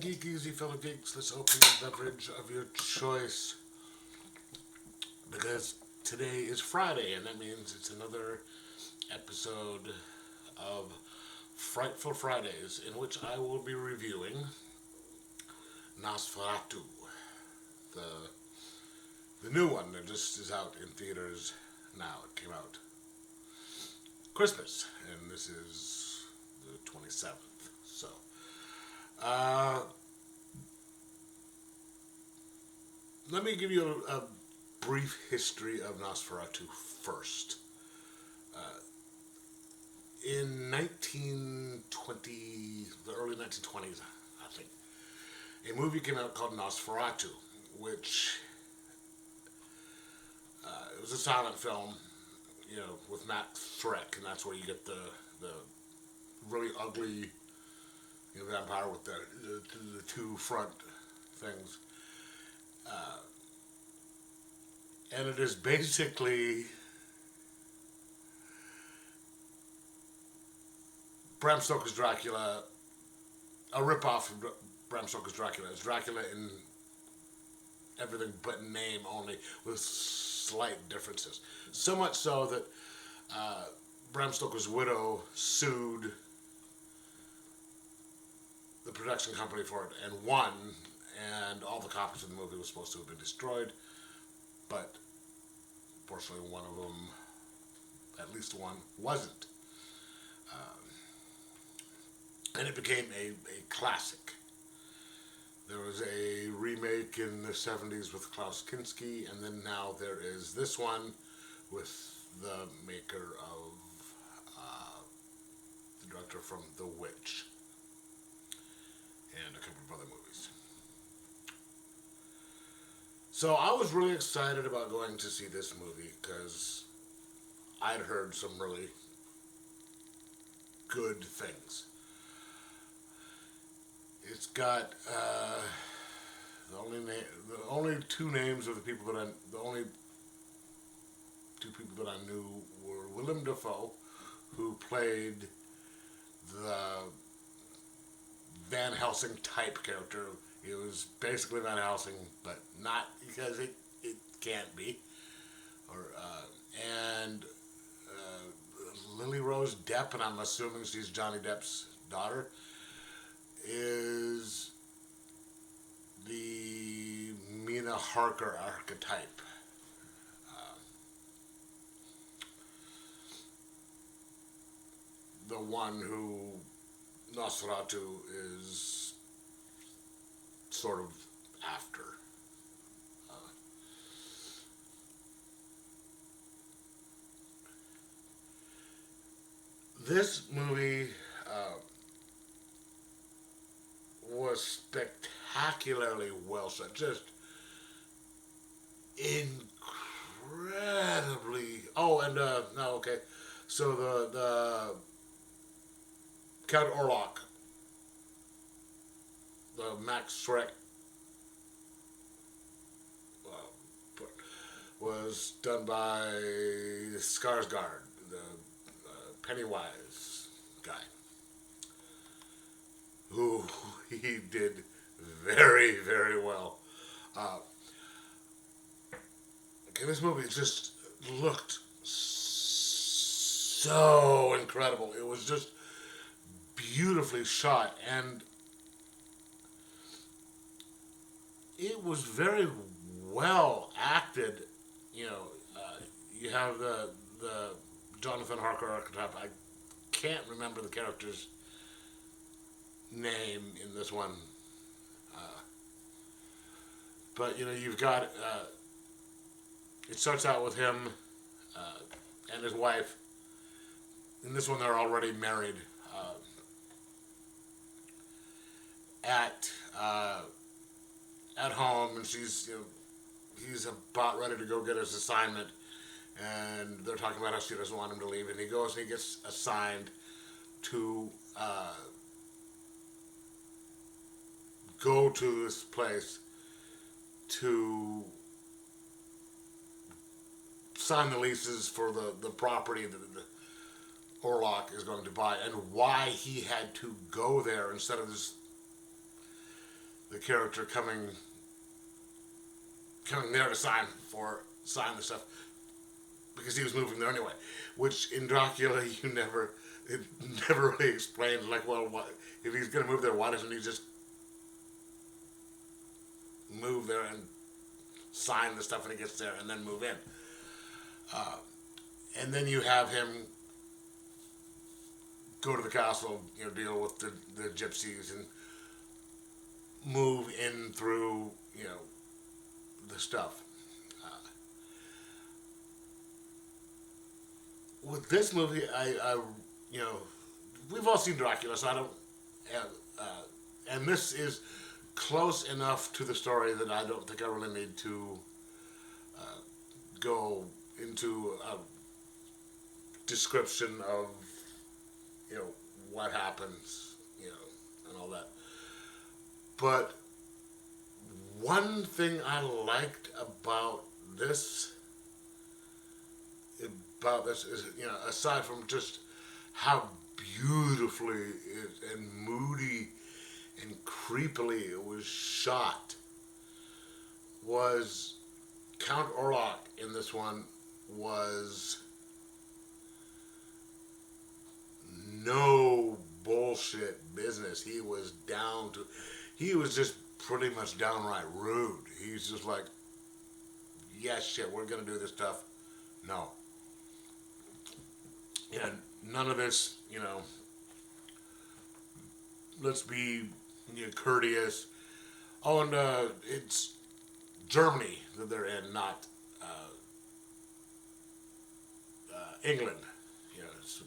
geek easy, fellow geeks. Let's open the beverage of your choice because today is Friday, and that means it's another episode of Frightful Fridays, in which I will be reviewing Nosferatu, the new one that just is out in theaters now. It came out Christmas, and this is the 27th. So, let me give you a brief history of Nosferatu first. In 1920, the early 1920s, I think, a movie came out called Nosferatu, which it was a silent film, with Matt Threck, and that's where you get the really ugly vampire with the two front things. And it is basically Bram Stoker's Dracula, a ripoff of Bram Stoker's Dracula. It's Dracula in everything but name only, with slight differences. So much so that Bram Stoker's widow sued the production company for it and won, and all the copies of the movie were supposed to have been destroyed, but unfortunately one of them, at least one, wasn't. And it became a classic. There was a remake in the 70s with Klaus Kinski, and then now there is this one with the maker of the director from The Witch and a couple of other movies. So I was really excited about going to see this movie because I'd heard some really good things. It's got the only two names of the people that the only two people that I knew were Willem Dafoe, who played the Van Helsing type character. It was basically Van Helsing, but not because it can't be. And Lily Rose Depp, and I'm assuming she's Johnny Depp's daughter, is the Mina Harker archetype. The one who Nosferatu is sort of after. This movie was spectacularly well shot, just incredibly. Oh, and no, okay. So the Count Orlok, the Max Schreck, was done by Skarsgård, the Pennywise guy, who he did very, very well. This movie just looked so incredible. It was just beautifully shot, and it was very well acted. You have the Jonathan Harker archetype. I can't remember the character's name in this one, but you've got it starts out with him and his wife. In this one, they're already married. At home, and he's about ready to go get his assignment, and they're talking about how she doesn't want him to leave, and he goes and he gets assigned to go to this place to sign the leases for the property that the Orlok is going to buy, and why he had to go there instead of just the character coming there to sign the stuff because he was moving there anyway. Which in Dracula it never really explained, like, well, what, if he's gonna move there, why doesn't he just move there and sign the stuff when he gets there and then move in? And then you have him go to the castle, deal with the gypsies and move in through, the stuff. With this movie, we've all seen Dracula, so I don't, and this is close enough to the story that I don't think I really need to go into a description of, what happens, and all that. But one thing I liked about this is, aside from just how beautifully and moody and creepily it was shot, was Count Orlok in this one was no bullshit business. He was just pretty much downright rude. He's just like, yeah, shit, we're gonna do this stuff. No. And none of this, let's be courteous. Oh, and it's Germany that they're in, not England.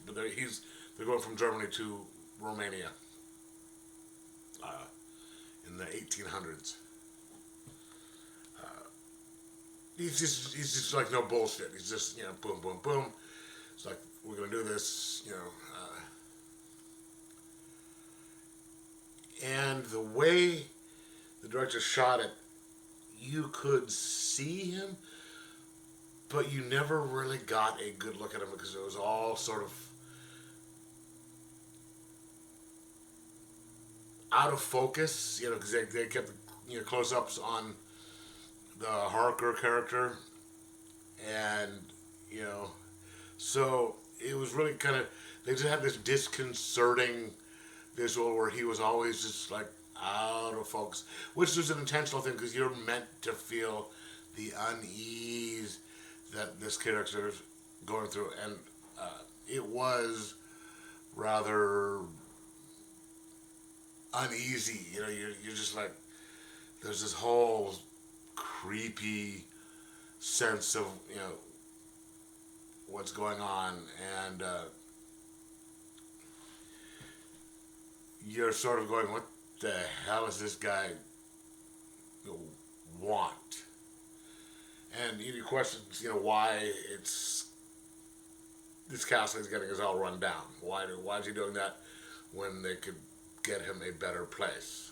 But they're going from Germany to Romania in the 1800s. He's just like no bullshit. He's just boom, boom, boom. It's like, we're gonna do this, and the way the director shot it, you could see him, but you never really got a good look at him because it was all sort of out of focus, because they kept close-ups on the Harker character, and so it was really kind of, they just had this disconcerting visual where he was always just like out of focus, which was an intentional thing because you're meant to feel the unease that this character is going through, and it was rather uneasy. You're just like, there's this whole creepy sense of what's going on, and you're sort of going, what the hell is this guy want? And you question, why this castle is getting us all run down. Why is he doing that when they could get him a better place?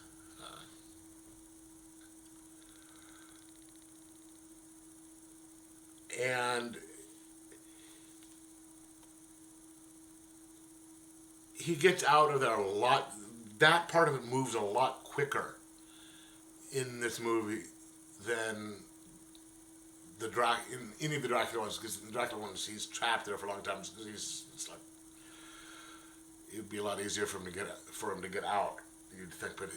And he gets out of there a lot. That part of it moves a lot quicker in this movie than in any of the Dracula ones, because in the Dracula ones he's trapped there for a long time. It's like, it'd be a lot easier for him to get out, you'd think, but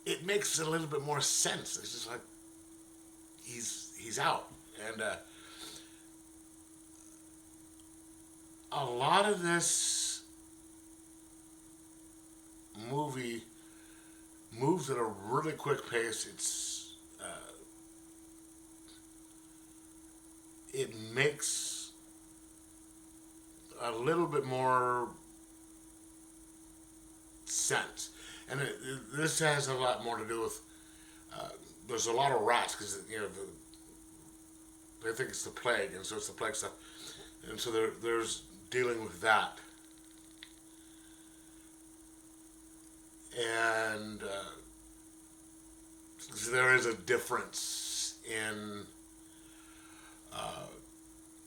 it makes a little bit more sense. It's just like he's out, and a lot of this movie moves at a really quick pace. It makes a little bit more sense, and this has a lot more to do with. There's a lot of rats because they think it's the plague, and so it's the plague stuff, and so there's dealing with that, and so there is a difference in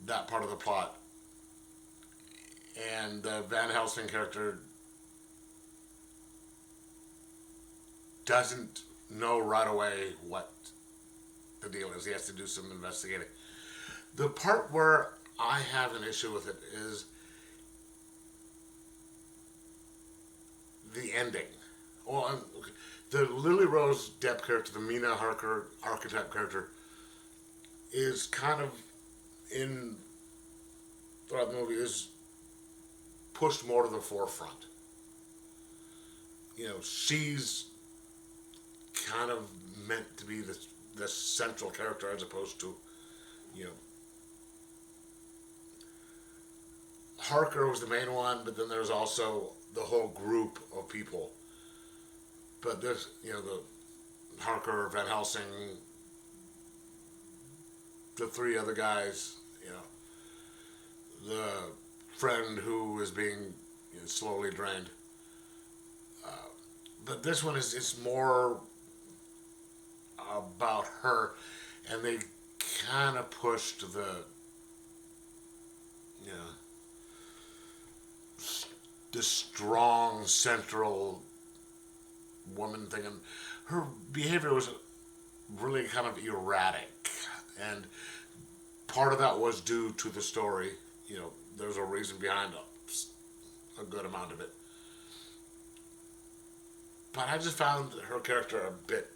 that part of the plot, and the Van Helsing character doesn't know right away what the deal is. He has to do some investigating. The part where I have an issue with it is the ending. Well, okay. The Lily Rose Depp character, the Mina Harker archetype character, is kind of in throughout the movie is pushed more to the forefront. You know, she's kind of meant to be the central character as opposed to, you know, Harker was the main one, but then there's also the whole group of people. But this, you know, the Harker, Van Helsing, the three other guys, you know, the friend who is being, you know, slowly drained. But this one is it's more about her, and they kind of pushed the, you know, the strong central woman thing, and her behavior was really kind of erratic, and part of that was due to the story. You know, there's a reason behind a good amount of it. But I just found her character a bit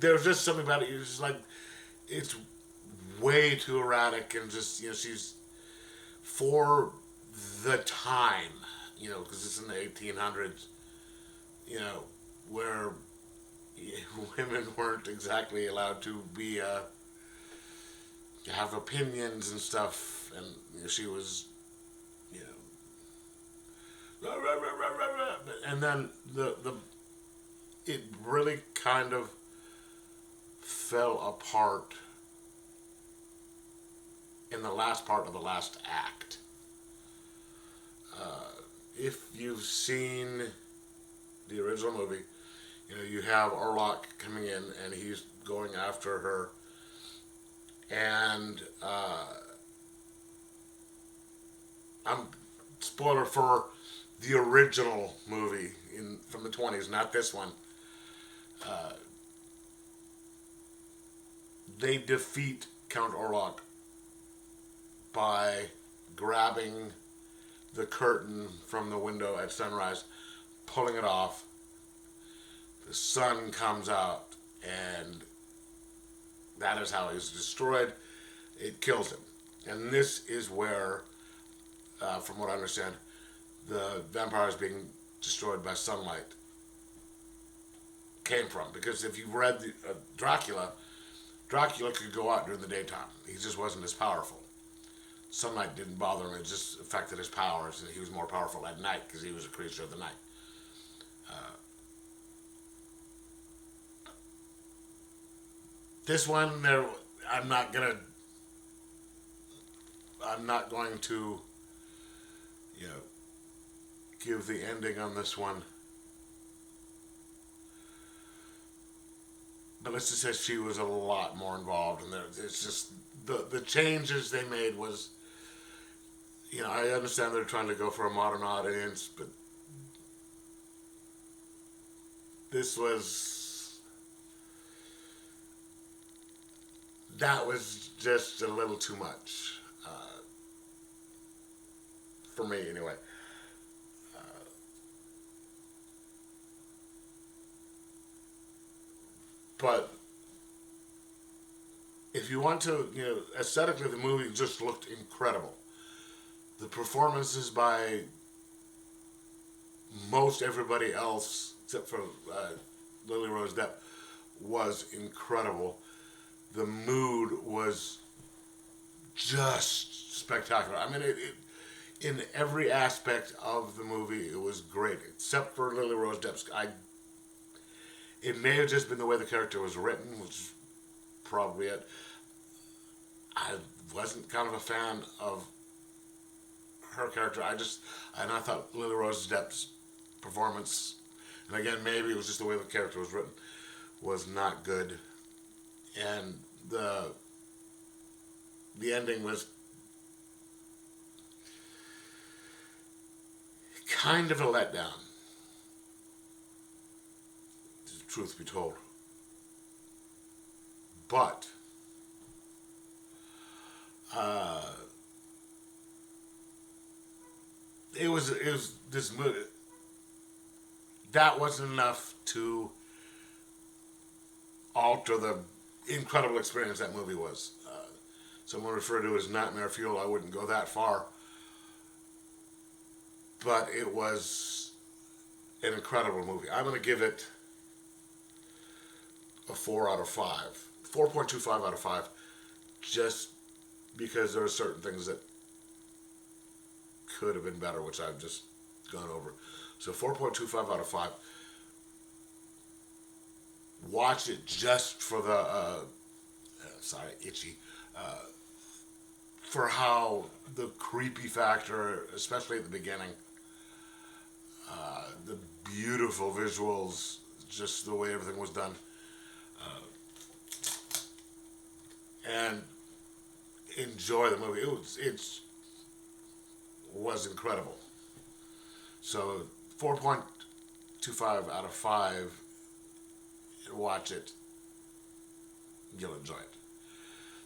there's just something about it. It's just like it's way too erratic, and just, you know, she's for the time, you know, because it's in the 1800s, you know, where women weren't exactly allowed to be to have opinions and stuff, and you know, she was, you know, and then the it really kind of fell apart in the last part of the last act. If you've seen the original movie, you know, you have Orlok coming in and he's going after her, and I'm spoiler for the original movie from the 20s, not this one. They defeat Count Orlok by grabbing the curtain from the window at sunrise, pulling it off. The sun comes out, and that is how he's destroyed. It kills him. And this is where, from what I understand, the vampires being destroyed by sunlight came from. Because if you've read Dracula could go out during the daytime. He just wasn't as powerful. Sunlight didn't bother him. It just affected his powers. And he was more powerful at night because he was a creature of the night. This one, I'm not going to, you know, give the ending on this one. But let's just say she was a lot more involved, and it's just the changes they made was, you know, I understand they're trying to go for a modern audience, but that was just a little too much for me, anyway. But if you want to, you know, aesthetically, the movie just looked incredible. The performances by most everybody else, except for Lily Rose Depp, was incredible. The mood was just spectacular. I mean, in every aspect of the movie, it was great, except for Lily Rose Depp's. It may have just been the way the character was written, which is probably it. I wasn't kind of a fan of her character. I thought Lily Rose Depp's performance, and again, maybe it was just the way the character was written, was not good. And the ending was kind of a letdown, truth be told. But it was this movie that wasn't enough to alter the incredible experience that movie was. Someone referred to it as nightmare fuel. I wouldn't go that far, but it was an incredible movie. I'm going to give it a 4 out of 5, 4.25 out of 5, just because there are certain things that could have been better, which I've just gone over. So 4.25 out of 5. Watch it just for the itchy. For how the creepy factor, especially at the beginning, the beautiful visuals, just the way everything was done, and enjoy the movie. It was incredible. So 4.25 out of 5. Watch it. You'll enjoy it.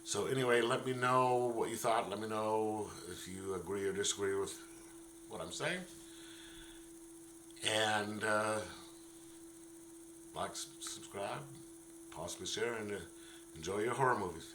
So anyway, let me know what you thought. Let me know if you agree or disagree with what I'm saying. And like, subscribe, possibly share, and enjoy your horror movies.